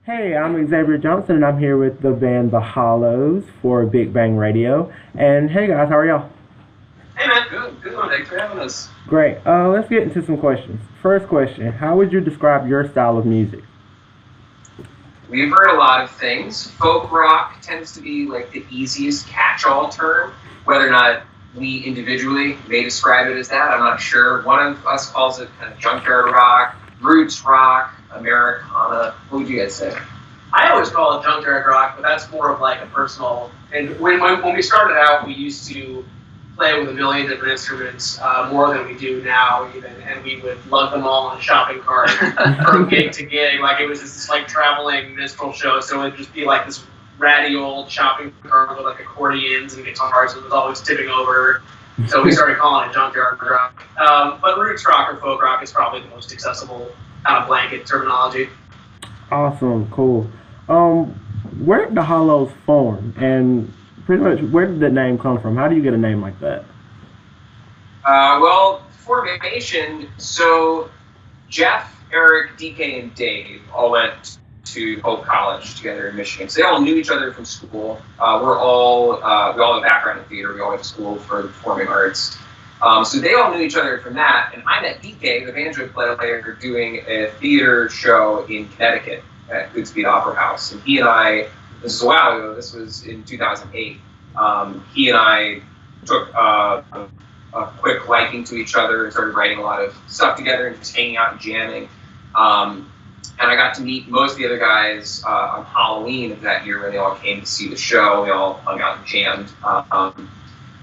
Hey, I'm Xavier Johnson, and I'm here with the band The Hollows for Big Bang Radio. And hey, guys, how are y'all? Hey man, good one. Thanks for having us. Great. Let's get into some questions. First question: how would you describe your style of music? We've heard a lot of things. Folk rock tends to be like the easiest catch-all term. Whether or not we individually may describe it as that, I'm not sure. One of us calls it kind of junkyard rock, roots rock, Americana. What would you guys say? I always call it junkyard rock, but that's more of like a personal. And when we started out, we used to play with a million different instruments, more than we do now even, and we would lug them all on a shopping cart from gig to gig. Like it was just this like traveling minstrel show, so it'd just be like this ratty old shopping cart with like accordions and guitars, and it was always tipping over. So we started calling it junkyard rock. But roots rock or folk rock is probably the most accessible kind of blanket terminology. Awesome, cool. Where did the Hollows form, and pretty much where did the name come from? How do you get a name like that? Well, formation. So Jeff, Eric, DK, and Dave all went to Hope College together in Michigan. So they all knew each other from school. We all have a background in theater. We all went to school for the performing arts. So they all knew each other from that. And I met DK, the banjo player, doing a theater show in Connecticut at Goodspeed Opera House. And he and I, this is a while ago, this was in 2008, he and I took a quick liking to each other and started writing a lot of stuff together and just hanging out and jamming. And I got to meet most of the other guys on Halloween of that year when they all came to see the show. We all hung out and jammed.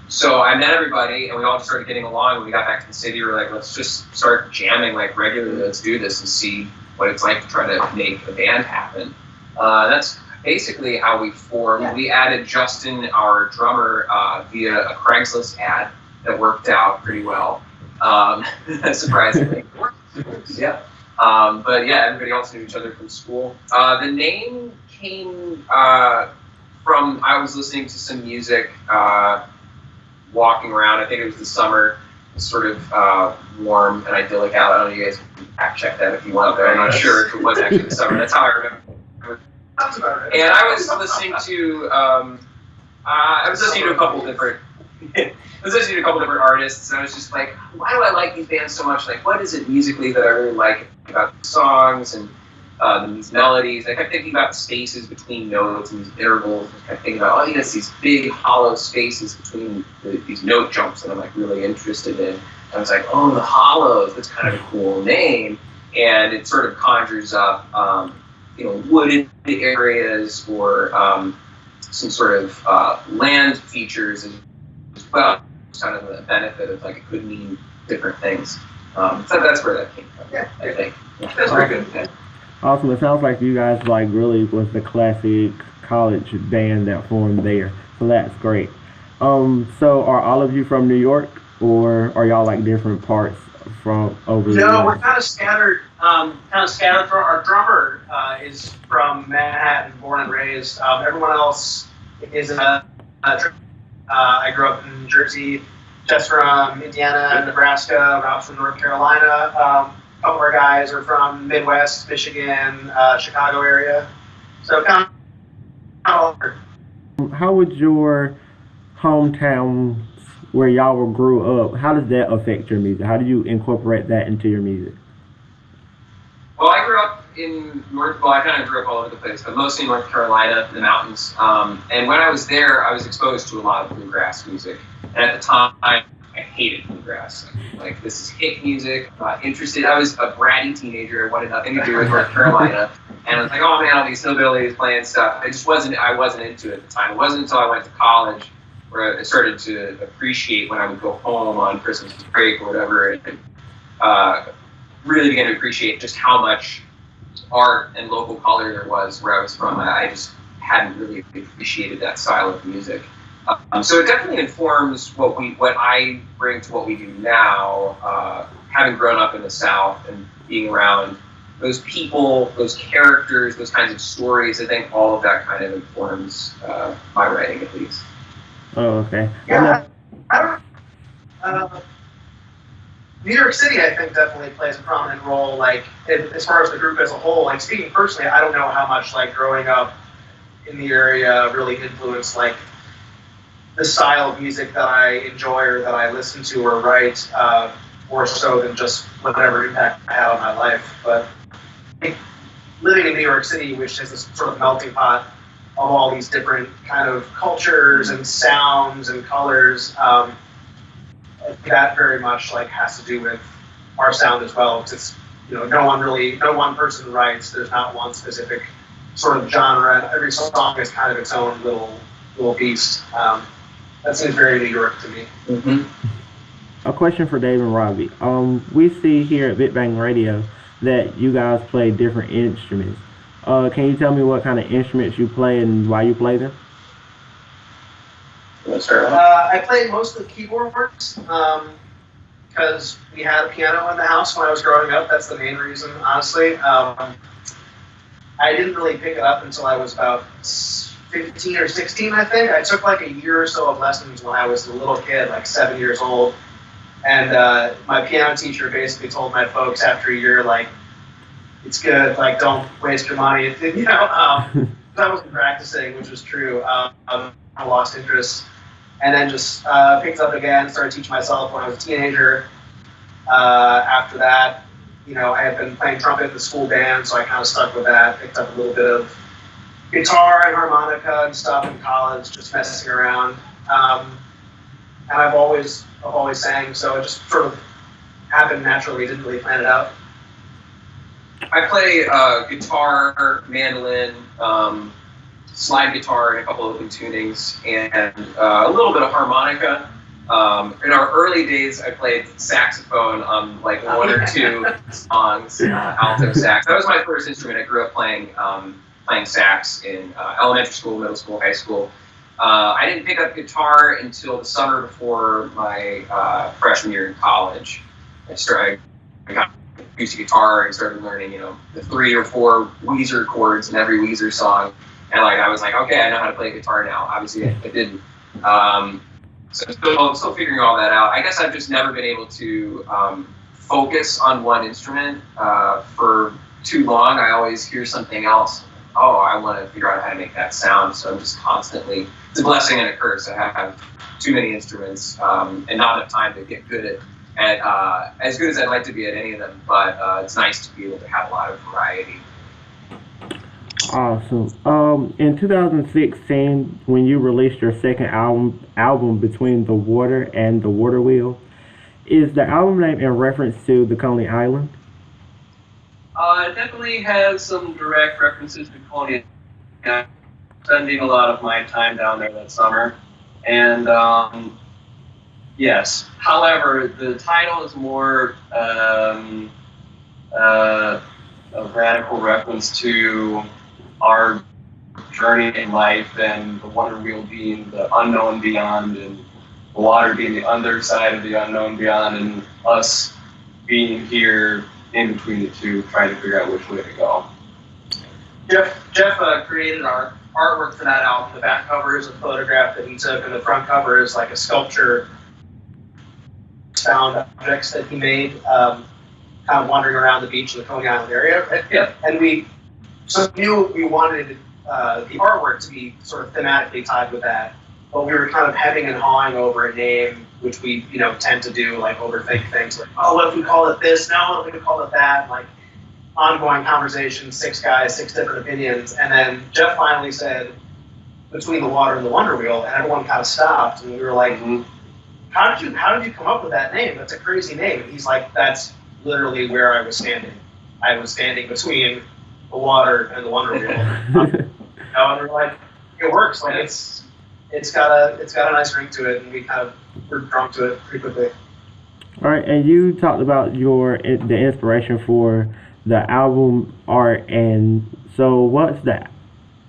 So I met everybody, and we all just started getting along. When we got back to the city, we were like, let's just start jamming like regularly. Let's do this and see what it's like to try to make a band happen. That's basically how we formed. Yeah. We added Justin, our drummer, via a Craigslist ad that worked out pretty well, surprisingly. Yeah. But yeah, everybody else knew each other from school. The name came from, I was listening to some music, walking around. I think it was the summer. It was sort of warm and idyllic out. I don't know, you guys can fact check that if you want there. I'm not sure if it was actually the summer. That's how I remember. And I was listening to a couple different artists, and I was just like, why do I like these bands so much? Like, what is it musically that I really like about the songs and these melodies? I kept thinking about the spaces between notes and these intervals. I kept thinking about, these big hollow spaces between these note jumps that I'm like really interested in. I was like, the Hollows, that's kind of a cool name. And it sort of conjures up, wooded areas or some sort of land features as well. It's kind of the benefit of like it could mean different things. So that's where that came from. Yeah, I think. Yeah, that's very good. Yeah. Awesome. It sounds like you guys like really was the classic college band that formed there. So that's great. So are all of you from New York, or are y'all like different parts from over there? No, we're kind of scattered. For our drummer is from Manhattan, born and raised. Everyone else is I grew up in New Jersey. Jeff's from Indiana, Nebraska. Rob's from North Carolina. A couple of our guys are from Midwest, Michigan, Chicago area. So kind of all over. How would your hometown where y'all grew up, how does that affect your music? How do you incorporate that into your music? Well, I grew up I kind of grew up all over the place, but mostly in North Carolina, the mountains. And when I was there, I was exposed to a lot of bluegrass music. And at the time, I hated bluegrass. Like, this is hick music. I'm not interested. I was a bratty teenager. I wanted nothing to do with North Carolina. And I was like, oh man, all these hillbillies playing stuff. I wasn't into it at the time. It wasn't until I went to college where I started to appreciate when I would go home on Christmas break or whatever, and really began to appreciate just how much art and local color there was where I was from. I just hadn't really appreciated that style of music. So it definitely informs what I bring to what we do now, having grown up in the South and being around those people, those characters, those kinds of stories. I think all of that kind of informs my writing, at least. Oh, okay. Yeah, I don't. New York City, I think, definitely plays a prominent role. Like, as far as the group as a whole. Like, speaking personally, I don't know how much like growing up in the area really influenced like the style of music that I enjoy or that I listen to or write, more so than just whatever impact I had on my life. But I think living in New York City, which is this sort of melting pot of all these different kind of cultures and sounds and colors, that very much like has to do with our sound as well. It's, no one person writes. There's not one specific sort of genre. Every song is kind of its own little beast. That seems very New York to me. A question for Dave and Robby. We see here at Big Bang Radio that you guys play different instruments. Can you tell me what kind of instruments you play and why you play them? I played mostly keyboards because we had a piano in the house when I was growing up. That's the main reason, honestly. I didn't really pick it up until I was about 15 or 16, I think. I took like a year or so of lessons when I was a little kid, like 7 years old. And my piano teacher basically told my folks after a year, like, it's good, like, don't waste your money. I wasn't practicing, which was true. I lost interest. And then just picked up again, started teaching myself when I was a teenager. After that, I had been playing trumpet in the school band, so I kind of stuck with that. Picked up a little bit of guitar and harmonica and stuff in college, just messing around. And I've always sang, so it just sort of happened naturally. Didn't really plan it out. I play guitar, mandolin, slide guitar, and a couple of tunings, and a little bit of harmonica. In our early days, I played saxophone on like one or two songs, alto sax. That was my first instrument. I grew up playing sax in elementary school, middle school, high school. I didn't pick up guitar until the summer before my freshman year in college. I got used to guitar and started learning, the 3 or 4 Weezer chords in every Weezer song. And I was like, okay, I know how to play guitar now. Obviously, I didn't. So still figuring all that out. I guess I've just never been able to focus on one instrument for too long. I always hear something else. Oh, I want to figure out how to make that sound. So I'm just constantly, it's a blessing and a curse. I have too many instruments and not enough time to get good at as good as I'd like to be at any of them. But it's nice to be able to have a lot of variety. Awesome. In 2016, when you released your second album Between the Water and the Water Wheel, is the album name in reference to the Coney Island? It definitely has some direct references to Coney Island. Spending a lot of my time down there that summer. And yes, however, the title is more a radical reference to our journey in life, and the wonder wheel being the unknown beyond, and the water being the other side of the unknown beyond, and us being here in between the two, trying to figure out which way to go. Jeff created our artwork for that album. The back cover is a photograph that he took, and the front cover is like a sculpture, found objects that he made, kind of wandering around the beach in the Coney Island area. Yeah. And we knew we wanted the artwork to be sort of thematically tied with that, but we were kind of hemming and hawing over a name, which we tend to do, like overthink things, like, oh, what if we call it this? No, what if we call it that? Like ongoing conversations, 6 guys, 6 different opinions, and then Jeff finally said Between the Water and the Wonder Wheel, and everyone kind of stopped, and we were like, how did you come up with that name? That's a crazy name. And he's like, that's literally where I was standing. I was standing between the water and the Wonder Wheel. And we're like, it works. Like it's got a nice ring to it, and we're drawn to it pretty quickly. All right, and you talked about the inspiration for the album art, and so what's the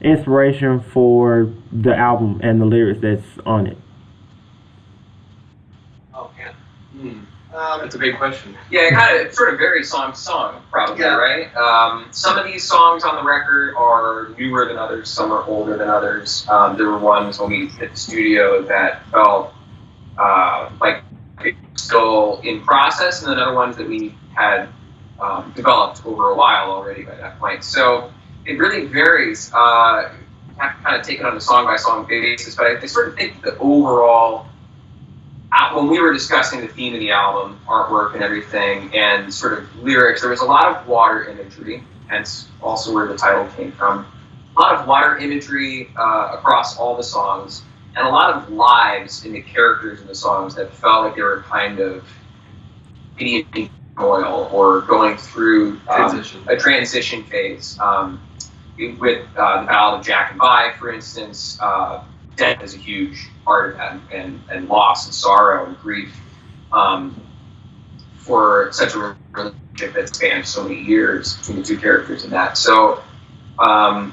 inspiration for the album and the lyrics that's on it? Oh man. That's a big question. Yeah, it sort of varies song to song, probably, Yeah. right? Some of these songs on the record are newer than others, some are older than others. There were ones when we hit the studio that felt like still in process, and then other ones that we had developed over a while already by that point. So it really varies. I have to kind of take it on a song-by-song basis, but I sort of think the overall, when we were discussing the theme of the album, artwork and everything, and sort of lyrics, there was a lot of water imagery, hence also where the title came from. A lot of water imagery across all the songs, and a lot of lives in the characters in the songs that felt like they were kind of in oil or going through a transition phase. With the Ballad of Jack Bye, for instance, death is a huge part of that, and loss and sorrow and grief for such a relationship that spans so many years between the two characters in that. So I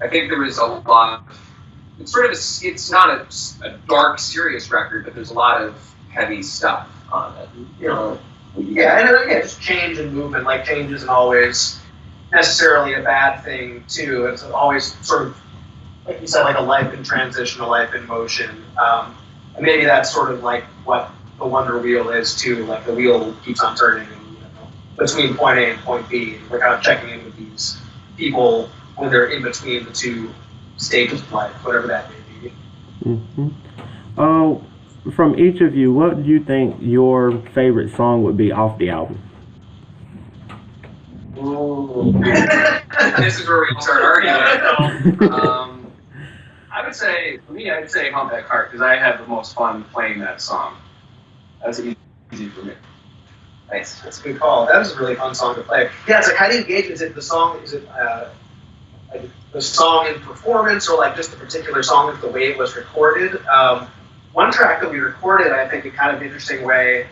think there was a lot of, it's not a dark, serious record, but there's a lot of heavy stuff on it. You know? Yeah, and again, just change and movement. Like, change isn't always necessarily a bad thing, too. It's always sort of, like you said, like a life in transition, a life in motion. And maybe that's sort of like what the Wonder Wheel is, too. Like, the wheel keeps on turning, and, you know, between point A and point B. And we're kind of checking in with these people when they're in between the two stages of life, whatever that may be. Mm-hmm. From each of you, what do you think your favorite song would be off the album? Ooh. This is where we start arguing. I would say, for me, I'd say Humpback Heart, because I have the most fun playing that song. That's easy for me. Nice. That's a good call. That was a really fun song to play. Yeah, it's like, how do you engage? Is it the song in performance, or like just the particular song, like the way it was recorded? One track that we recorded, I think, in kind of an interesting way,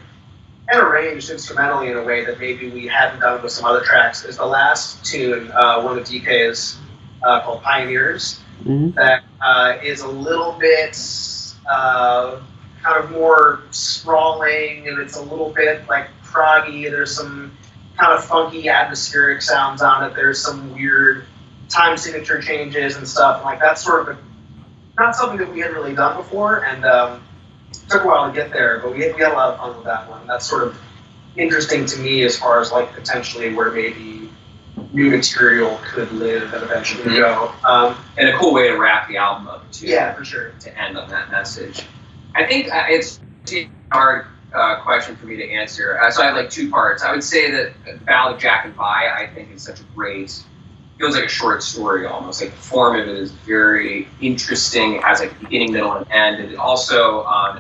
and arranged instrumentally in a way that maybe we hadn't done with some other tracks, is the last tune, one of DK's, called Pioneers. Mm-hmm. That is a little bit kind of more sprawling, and it's a little bit like proggy. There's some kind of funky atmospheric sounds on it. There's some weird time signature changes and stuff. And like, that's sort of not something that we had really done before, and it took a while to get there, but we had a lot of fun with that one. That's sort of interesting to me as far as like potentially where maybe new material could live and eventually go. And a cool way to wrap the album up too. Yeah, for sure. To end on that message. I think it's a hard question for me to answer. So I have like two parts. I would say that Ballad of Jack Bye, I think, is such a great, feels like a short story almost. Like, the form of it is very interesting. It has like a beginning, middle, and end. And it also on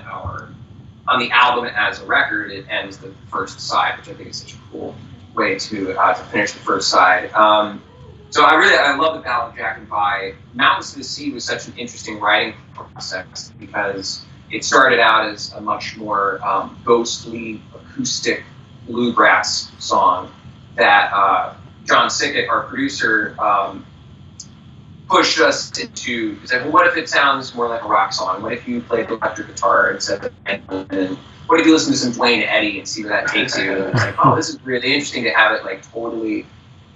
the album as a record, it ends the first side, which I think is such a cool way to finish the first side. So I love the Ballad of Jack Bye. Mountains to the Sea was such an interesting writing process because it started out as a much more ghostly, acoustic bluegrass song that John Sickett, our producer, pushed us into. He's like, well, what if it sounds more like a rock song? What if you played the electric guitar instead of and what if you listen to some Dwayne Eddy and see where that takes you? And it's like, oh, this is really interesting to have it like totally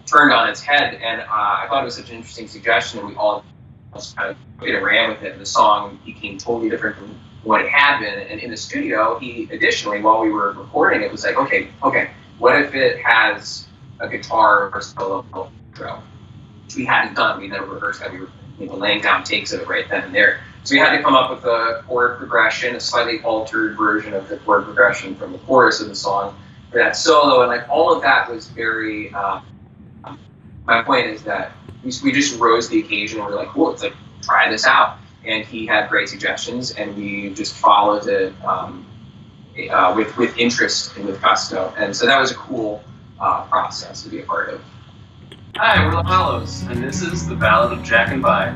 turned on its head. And I thought it was such an interesting suggestion, and we all just kind of ran with it. And the song became totally different from what it had been. And in the studio, he additionally, while we were recording it, was like, okay, what if it has a guitar or solo intro, which we hadn't done. We never rehearsed that. We were laying down takes of it right then and there. So we had to come up with a chord progression, a slightly altered version of the chord progression from the chorus of the song for that solo, and like all of that was very. My point is that we just rose the occasion, and we're like, cool, it's like, try this out. And he had great suggestions, and we just followed it with interest and with gusto. And so that was a cool process to be a part of. Hi, we're the Hollows, and this is the Ballad of Jack Bye.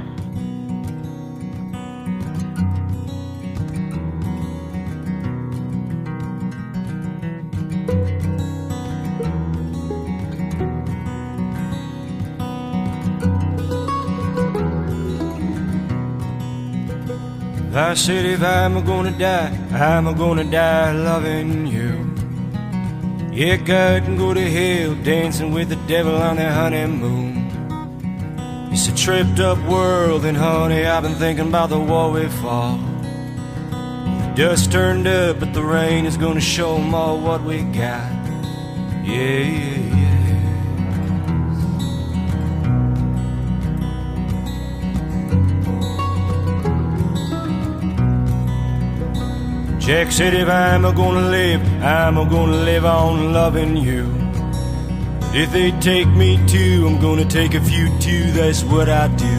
I said if I'm gonna die loving you. Yeah, God can go to hell dancing with the devil on their honeymoon. It's a tripped up world, and honey, I've been thinking about the war we fought. The Dust turned up, but the rain is gonna show 'em all what we got. Yeah, yeah, yeah. Jack said if I'm gonna live on loving you. If they take me too, I'm gonna take a few too, that's what I do.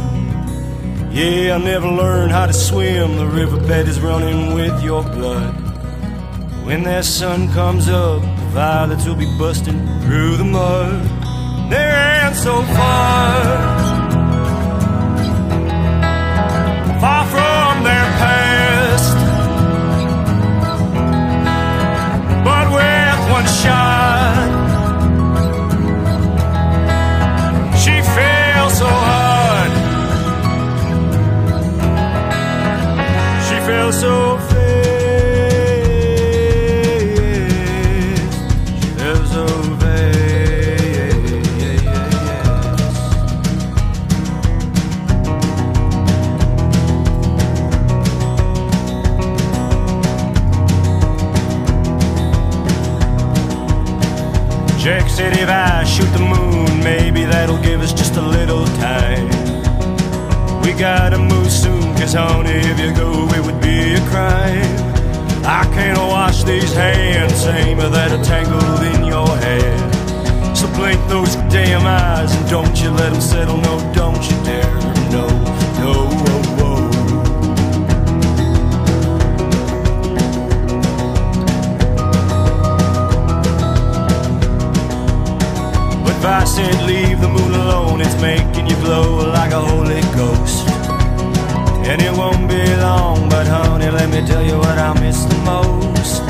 Yeah, I never learned how to swim, the riverbed is running with your blood. When that sun comes up, the violets will be busting through the mud. They ran so far, far from their past, but with one shot, she fell so hard, she fell so fast, she fell so fast. Jack said if I shoot the moon, maybe that'll give us just a little time. We gotta move soon, 'cause honey, if you go, it would be a crime. I can't wash these hands, same that are tangled in your hair. So blink those damn eyes and don't you let them settle, no, don't you dare. No, no, whoa, whoa. If I said leave the moon alone, it's making you glow like a holy ghost. And it won't be long, but honey, let me tell you what I miss the most.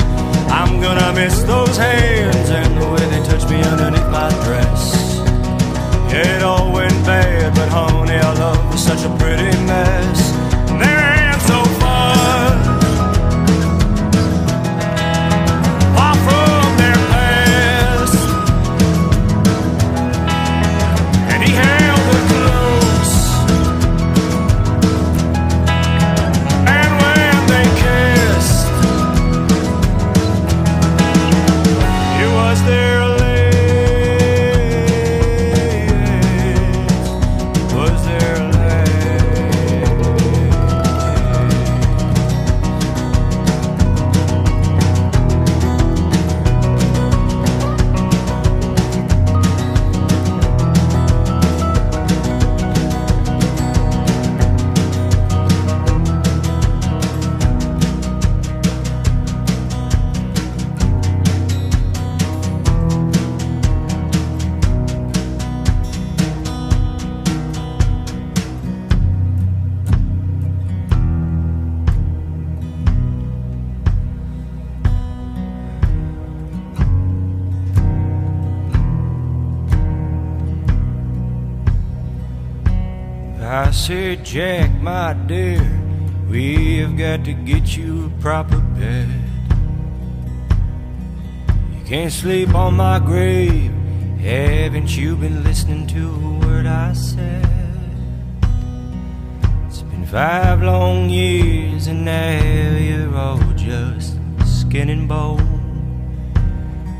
I'm gonna miss those hands and the way they touch me underneath my dress. Yeah, it all went bad, but honey, our love was such a pretty mess. And they ran so far, far from their past. He held her close, and when they kissed, it was their last, it was their I said, Jack, my dear, we've got to get you a proper bed. You can't sleep on my grave. Haven't you been listening to a word I said? It's been 5 long years and now you're all just skin and bone.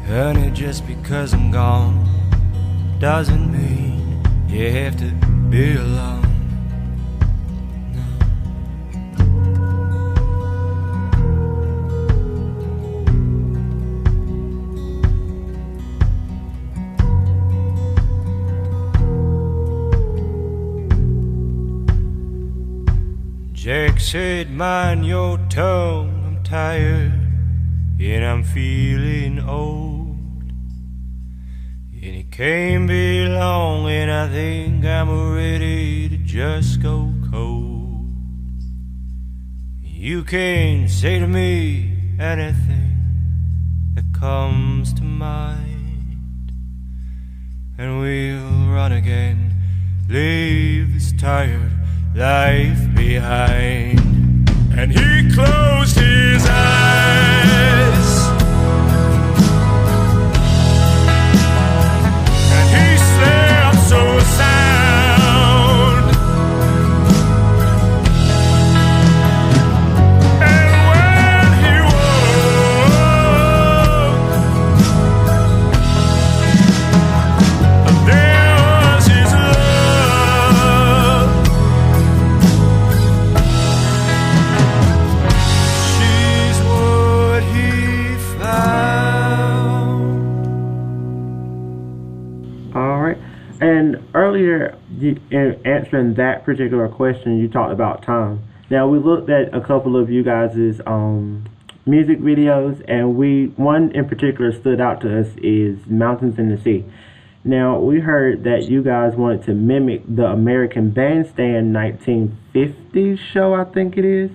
Honey, just because I'm gone doesn't mean you have to be alone. Jack said, mind your tongue, I'm tired and I'm feeling old. And it can't be long and I think I'm ready to just go cold. You can say to me anything that comes to mind, and we'll run again, leave this tired life behind. And he closed his eyes, and he slept so sound. And when he And earlier, in answering that particular question, you talked about time. Now we looked at a couple of you guys' music videos, and one in particular stood out to us is "Mountains in the Sea." Now we heard that you guys wanted to mimic the American Bandstand 1950s show, I think it is.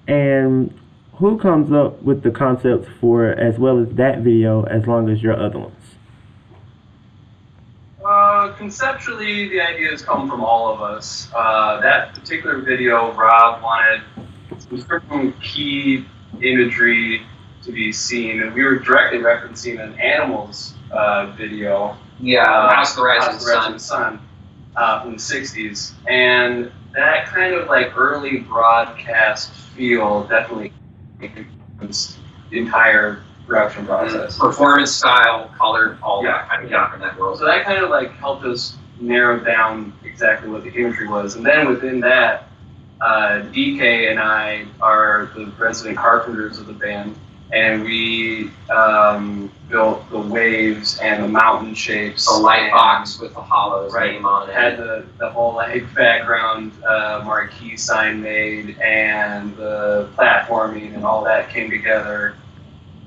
And who comes up with the concepts for as well as that video, as long as your other ones? Conceptually, the ideas come from all of us. That particular video, Rob wanted some certain key imagery to be seen, and we were directly referencing an animals video. Yeah, House of the Rising Sun from the 60s. And that kind of like early broadcast feel definitely influenced the entire production process. Performance style, color, all that kind of stuff in that world. So that kind of like helped us narrow down exactly what the imagery was. And then within that, DK and I are the resident carpenters of the band, and we built the waves and the mountain shapes. The light box with the Hollow's name on it. Had the whole like background marquee sign made, and the platforming and all that came together.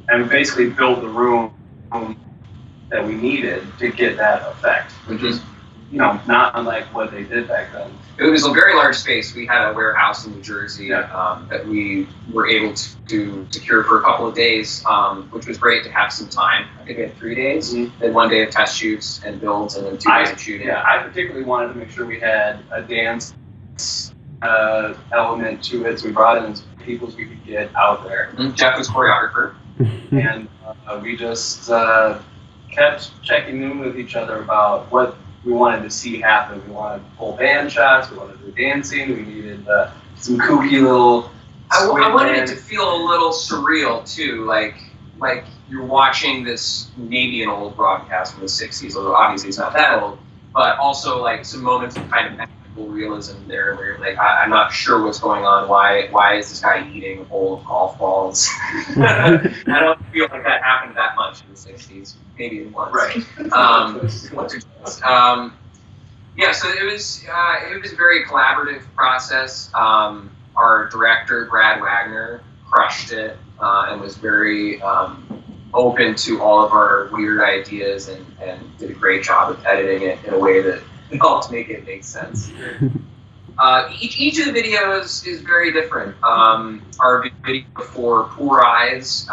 And we basically built the room that we needed to get that effect, which is, not unlike what they did back then. It was a very large space. We had a warehouse in New Jersey that we were able to secure for a couple of days, which was great to have some time. I think we had 3 days, then 1 day of test shoots and builds, and then 2 days of shooting. Yeah, I particularly wanted to make sure we had a dance element to it, so we brought in as many people as we could get out there. Jeff was choreographer. And we just kept checking in with each other about what we wanted to see happen. We wanted full band shots, we wanted to do dancing, we needed some kooky little... I wanted it to feel a little surreal too, like you're watching this, maybe an old broadcast from the 60s, although obviously it's not that old, but also like some moments of kind of magical realism there where you're like, I'm not sure what's going on, why is this guy eating a bowl of golf balls? I don't feel like that happened that much in the 60s, maybe once. Right. Once or twice. Yeah, so it was a very collaborative process. Our director, Brad Wagner, crushed it and was very open to all of our weird ideas and did a great job of editing it in a way that helped make it make sense. Each of the videos is very different. Our video for Poor Eyes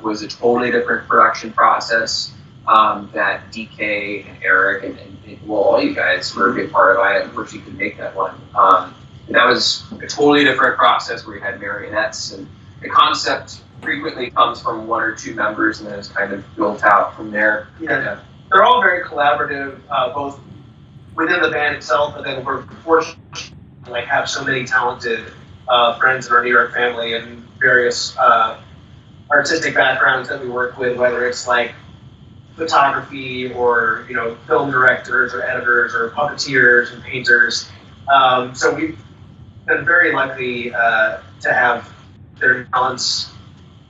was a totally different production process that DK and Eric and well, all you guys were a big part of. I unfortunately couldn't make that one. And that was a totally different process where we had marionettes, and the concept frequently comes from 1 or 2 members and then it's kind of built out from there. Yeah. They're all very collaborative, both within the band itself, but then we're fortunate to like have so many talented friends in our New York family and various artistic backgrounds that we work with, whether it's like photography or film directors or editors or puppeteers and painters. So we've been very lucky to have their talents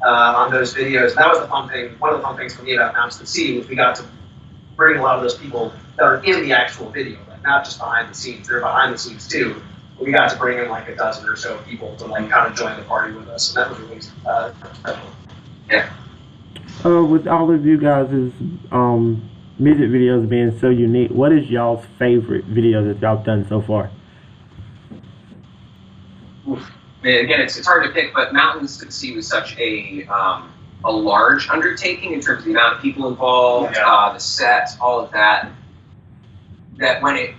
on those videos. And that was the fun thing. One of the fun things for me about Mountains to Sea was we got to bring a lot of those people that are in the actual video, like not just behind the scenes. They're behind the scenes too. But we got to bring in like a dozen or so people to like kind of join the party with us, and that was really special. Yeah. With all of you guys' music videos being so unique, what is y'all's favorite video that y'all done so far? Again, it's hard to pick, but Mountains to Sea was such a large undertaking in terms of the amount of people involved, the sets, all of that. That it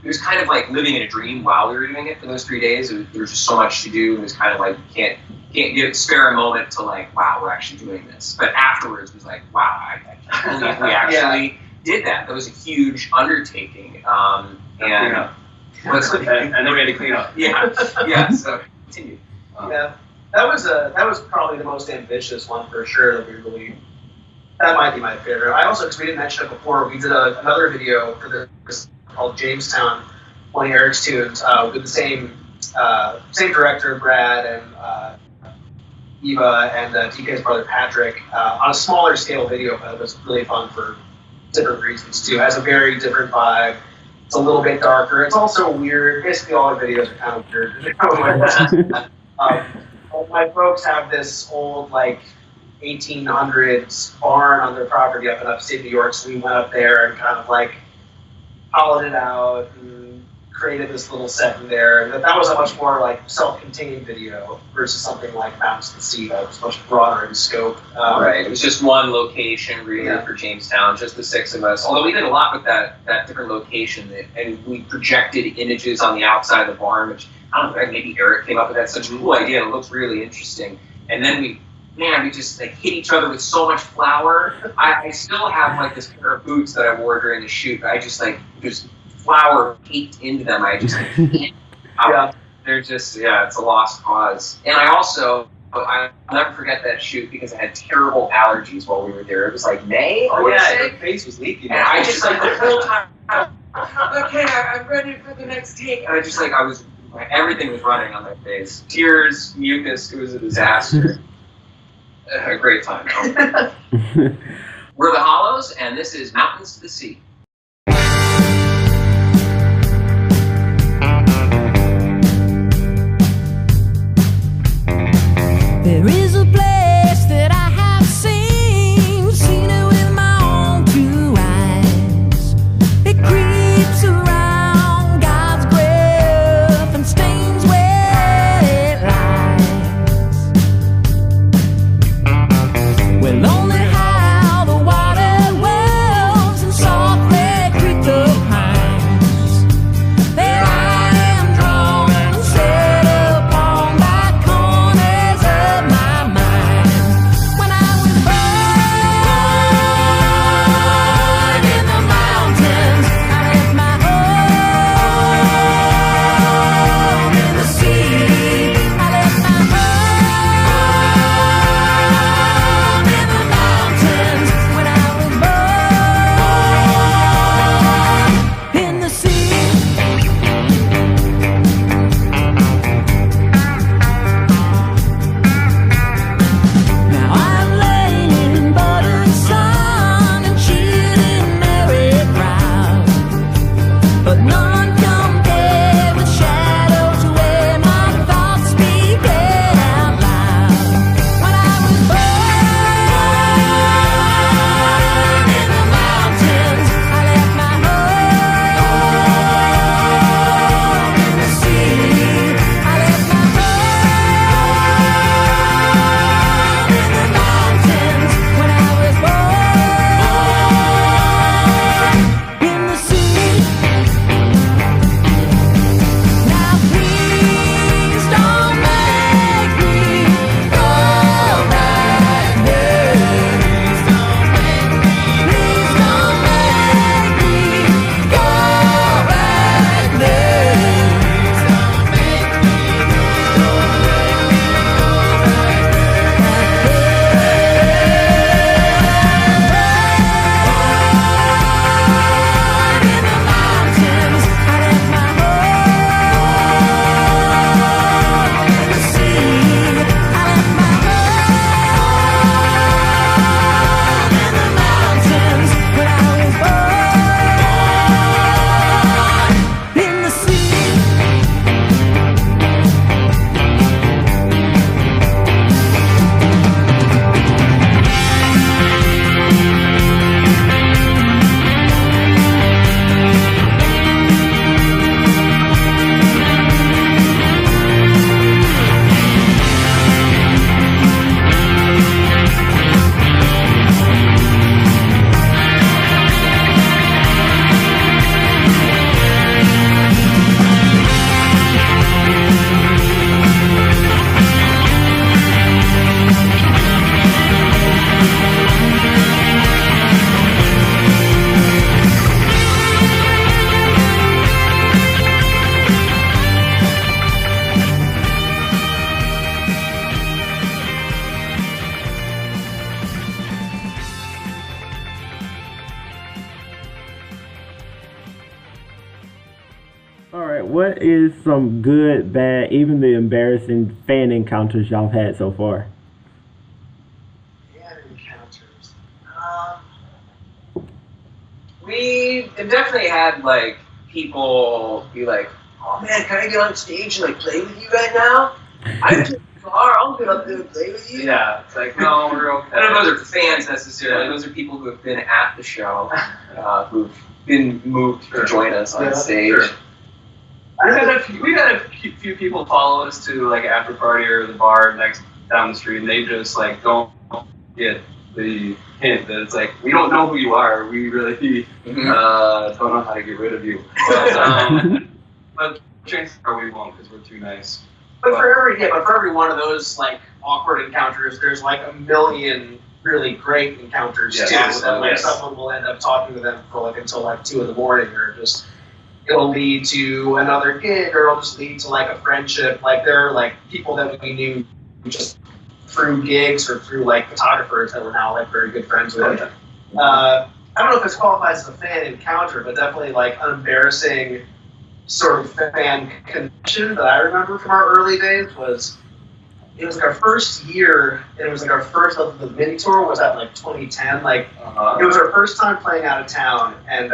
was kind of like living in a dream while we were doing it for those 3 days. There was just so much to do. It was kind of like you can't spare a moment to like, wow, we're actually doing this. But afterwards, it was like, wow, I can't believe we actually did that. That was a huge undertaking. And then we had to clean up. Yeah. So continue. Yeah, that was probably the most ambitious one for sure. That might be my favorite. I also, because we didn't mention it before, we did another video for this called Jamestown, one of Eric's tunes, with the same director, Brad, and Eva, and DK's brother, Patrick, on a smaller scale video, but it was really fun for different reasons, too. It has a very different vibe. It's a little bit darker. It's also weird. Basically, all the videos are kind of weird. My folks have this old, like, 1800s barn on their property up in upstate New York, so we went up there and kind of, like, hollowed it out and created this little set in there. And that was a much more, like, self-contained video versus something like Mountains to Sea that was much broader in scope. Right. It was just one location really for Jamestown, just the 6 of us. Although we did a lot with that different location, and we projected images on the outside of the barn, which I don't know, maybe Eric came up with that. Such a cool idea. It looks really interesting. And then we just like hit each other with so much flour. I still have like this pair of boots that I wore during the shoot. I just like there's flour caked into them. I just they're just it's a lost cause. And I'll never forget that shoot because I had terrible allergies while we were there. It was like May. Oh yeah, your face was leaking. And I just like the whole time. Okay, I'm ready for the next take. And I just like everything was running on my face. Tears, mucus. It was a disaster. A great time. We're the Hollows, and this is Mountains to the Sea. There is a place that I have seen it with my own 2 eyes. It creeps around God's grave and stains where it lies. Well, only how the water wells and softly creep the pines. There I am drawn and set upon by corners of my mind. When I was born in the mountains, I left my home in the sea. I left my home in the mountains when I was born in the sea. Now I'm laying in buttered sun and cheating merry crowd, but none compare with shadows where my thoughts speak out loud. When I was born in the mountains, I left my home in the sea. I left my home in the mountains when I was born in the sea. Now please don't make me go back there. Please don't make me go back in the mountains, I left my home in the sea. I left my home in the mountains when I was born in the sea. All right, what is some good, bad, even the embarrassing fan encounters y'all have had so far? Fan encounters. We have definitely had like people be like, "Oh man, can I get on stage and like play with you right now? I play guitar. I'll get up there and play with you." Yeah, it's like, no, we're okay. I don't know if those are fans necessarily. Those are people who have been at the show, who've been moved to join us on stage. Sure. We've had a few people follow us to like after party or the bar next down the street, and they just like don't get the hint that it's like, we don't know who you are. We really don't know how to get rid of you. But chances are we won't because we're too nice. But for every one of those like awkward encounters, there's like a million really great encounters too. That like someone will end up talking to them for like until like 2 a.m. or just it'll lead to another gig, or it'll just lead to like a friendship. Like there are like people that we knew just through gigs or through like photographers that we're now like very good friends with. I don't know if this qualifies as a fan encounter, but definitely like an embarrassing sort of fan connection that I remember from our early days was, it was like our first year, and it was like our first of the mini tour was at like 2010. Like it was our first time playing out of town, and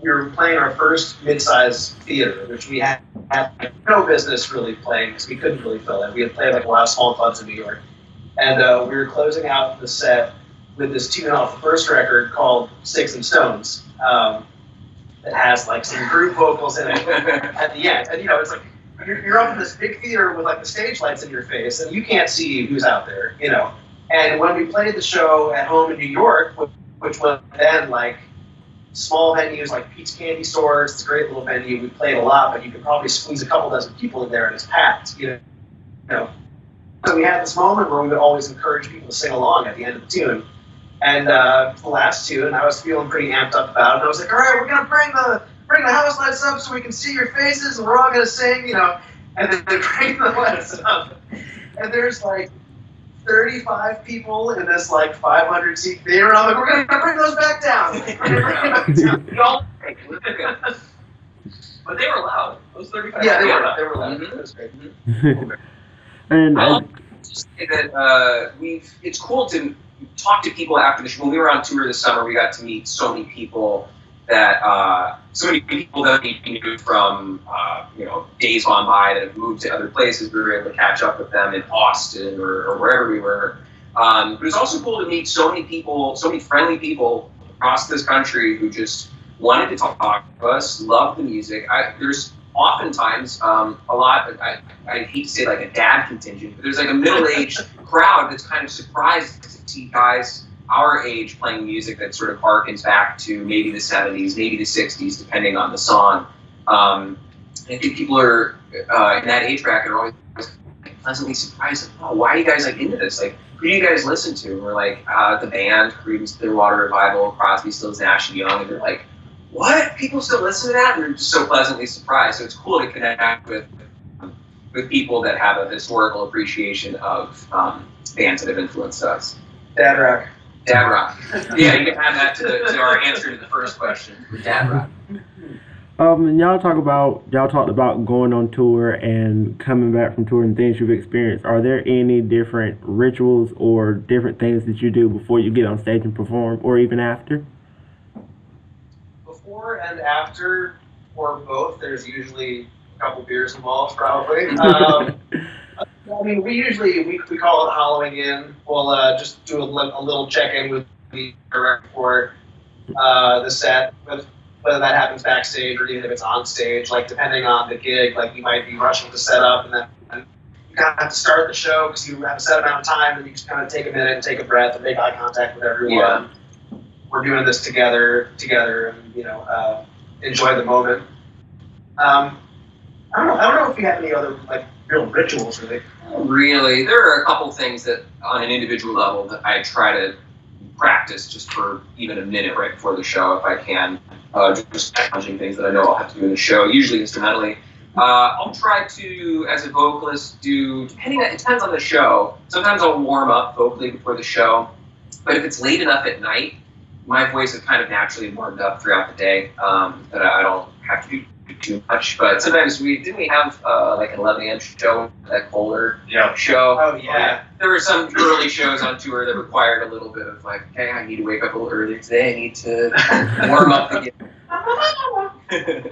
we were playing our first mid-sized theater, which we had like, no business really playing because we couldn't really fill it. We had played like a lot of small clubs in New York, and we were closing out the set with this tune off the first record called Sticks and Stones. That has like some group vocals in it at the end, and you know it's like you're up in this big theater with like the stage lights in your face, and you can't see who's out there, you know. And when we played the show at home in New York, which was then like small venues like Pete's Candy Stores, it's a great little venue. We played a lot, but you could probably squeeze a couple dozen people in there, and it's packed, you know. So we had this moment where we would always encourage people to sing along at the end of the tune. And the last tune, I was feeling pretty amped up about it. And I was like, all right, we're gonna bring the house lights up so we can see your faces, and we're all gonna sing, you know. And then they bring the lights up, and there's like 35 people in this like 500 seat theater. And I'm like, we're gonna bring those back down. But they were loud. Those 35. Yeah, they were loud. That was great. And I'll just say that it's cool to talk to people after the show. When we were on tour this summer, we got to meet so many people that we knew from days gone by that have moved to other places. We were able to catch up with them in Austin or wherever we were. But it was also cool to meet so many people, so many friendly people across this country who just wanted to talk to us, loved the music. There's oftentimes a lot, I hate to say like a dad contingent, but there's like a middle-aged crowd that's kind of surprised to see guys our age playing music that sort of harkens back to maybe the 70s, maybe the 60s, depending on the song. I think people are in that age bracket are always pleasantly surprised, like, oh, why are you guys like into this? Like, who do you guys listen to? And we're like, the band, Creedence Clearwater Revival, Crosby, Stills, Nash and Young, and they're like, what? People still listen to that? And they're just so pleasantly surprised. So it's cool to connect with people that have a historical appreciation of bands that have influenced us. Dad rock. Dad rock. Yeah, you can add that to our answer to the first question. Dad rock. And y'all talked about going on tour and coming back from tour and things you've experienced. Are there any different rituals or different things that you do before you get on stage and perform, or even after? Before and after, or both, there's usually a couple beers involved, probably. I mean, we call it hollowing in. We'll just do a little check-in with the director for the set, whether that happens backstage or even if it's on stage. Like, depending on the gig, like, you might be rushing to set up, and then you kind of have to start the show because you have a set amount of time, and you just kind of take a minute and take a breath and make eye contact with everyone. Yeah. We're doing this together, and enjoy the moment. I don't know if we have any other like real rituals, really. Really, there are a couple things that, on an individual level, that I try to practice just for even a minute right before the show, if I can. Just challenging things that I know I'll have to do in the show, usually instrumentally. I'll try to, as a vocalist, it depends on the show. Sometimes I'll warm up vocally before the show, but if it's late enough at night, my voice is kind of naturally warmed up throughout the day, that I don't have to do too much. But sometimes we have like an 11 a.m. show, that Kohler show. Oh yeah. There were some early shows on tour that required a little bit of like, okay, I need to wake up a little earlier today. I need to warm up again.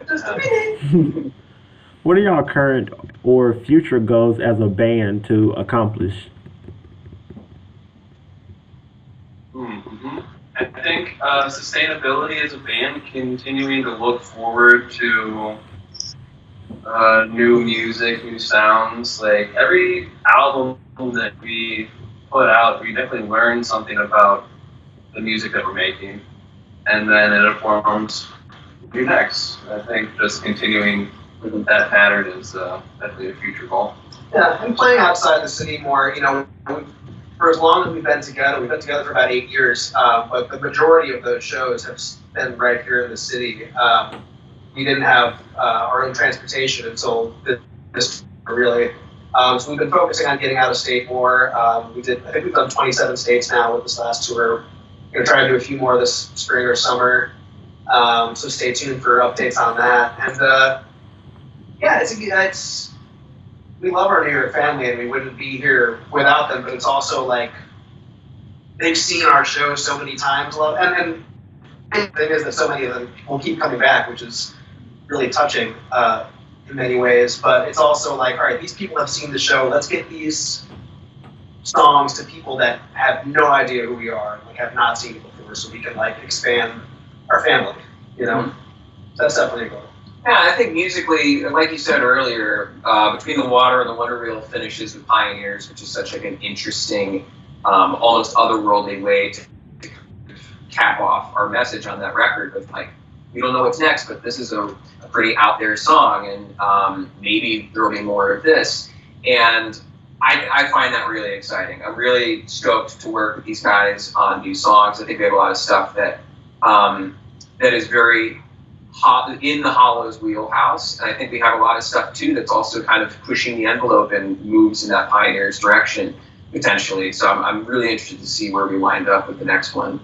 Just a minute. What are y'all current or future goals as a band to accomplish? I think sustainability as a band, continuing to look forward to new music, new sounds. Like every album that we put out, we definitely learn something about the music that we're making, and then it informs new next. I think just continuing that pattern is definitely a future goal. Yeah, and playing outside the city more. For as long as we've been together for about 8 years, but the majority of those shows have been right here in the city. We didn't have our own transportation until this really. So we've been focusing on getting out of state more. I think we've done 27 states now with this last tour. We're going to try to do a few more this spring or summer. So stay tuned for updates on that. And we love our New York family and we wouldn't be here without them, but it's also like they've seen our show so many times. And the thing is that so many of them will keep coming back, which is really touching in many ways. But it's also like, all right, these people have seen the show. Let's get these songs to people that have no idea who we are, like have not seen it before, so we can like expand our family, So that's definitely a goal. Yeah, I think musically, like you said earlier, Between the Water and the Wonder Wheel finishes with Pioneers, which is such like an interesting, almost otherworldly way to cap off our message on that record with like, we don't know what's next, but this is a pretty out there song, and maybe there will be more of this. And I find that really exciting. I'm really stoked to work with these guys on new songs. I think we have a lot of stuff that that is very in the Hollows wheelhouse, and I think we have a lot of stuff too that's also kind of pushing the envelope and moves in that Pioneers direction potentially. So I'm really interested to see where we wind up with the next one.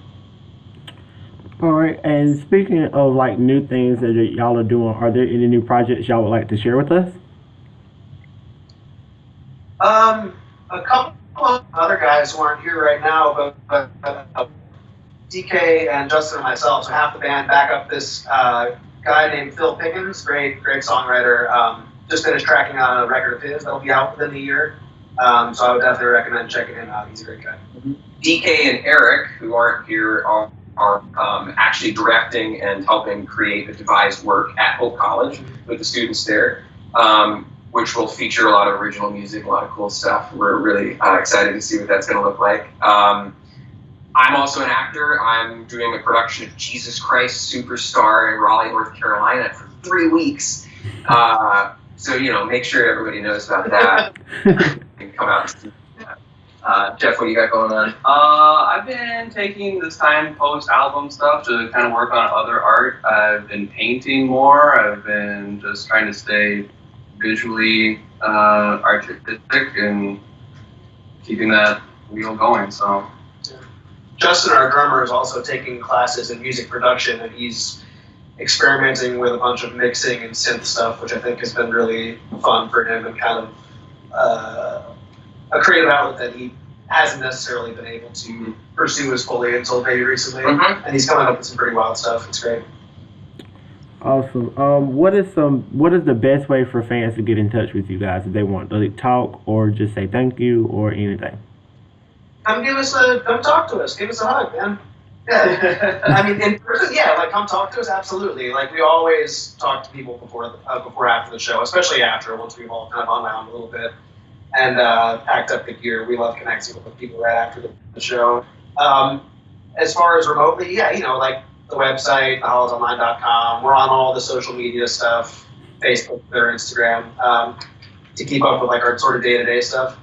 All right, and speaking of like new things that y'all are doing, are there any new projects y'all would like to share with us? A couple of other guys who aren't here right now, but DK and Justin and myself, so half the band, back up this guy named Phil Pickens, great songwriter. Just finished tracking on a record of his that'll be out within the year. So I would definitely recommend checking him out. He's a great guy. DK and Eric, who aren't here, are actually directing and helping create the devised work at Hope College with the students there, which will feature a lot of original music, a lot of cool stuff. We're really excited to see what that's going to look like. I'm also an actor. I'm doing a production of Jesus Christ Superstar in Raleigh, North Carolina for 3 weeks. So, make sure everybody knows about that and come out and see that. Jeff, what do you got going on? I've been taking this time post-album stuff to kind of work on other art. I've been painting more. I've been just trying to stay visually artistic and keeping that wheel going. So. Justin, our drummer, is also taking classes in music production, and he's experimenting with a bunch of mixing and synth stuff, which I think has been really fun for him and kind of a creative outlet that he hasn't necessarily been able to pursue as fully until maybe recently. And he's coming up with some pretty wild stuff. It's great. Awesome. What is the best way for fans to get in touch with you guys if they want to talk or just say thank you or anything? Come talk to us. Give us a hug, man. Yeah. I mean, in person, come talk to us, absolutely. Like, we always talk to people before after the show, especially after, once we've all kind of unwound a little bit and packed up the gear. We love connecting with people right after the show. As far as remotely, like the website, thehollowsonline.com. We're on all the social media stuff, Facebook, Twitter, Instagram, to keep up with like our sort of day-to-day stuff.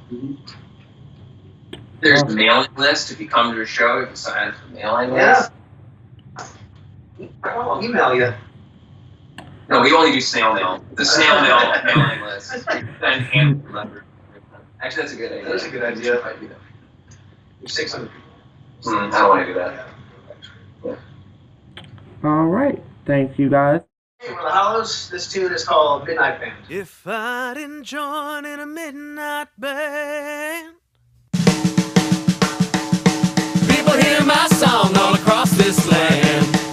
There's a mailing list. If you come to a show, you can sign up for the mailing list. I'll email you. No, we only do snail mail. The snail mail mailing list. And hand letter. Actually, that's a good idea. That's a good idea. I do that. There's 600 people. I don't want to do that. Yeah. All right. Thank you, guys. Hey, we're the Hollows. This tune is called Midnight Band. If I didn't join in a midnight band, people hear my song all across this land.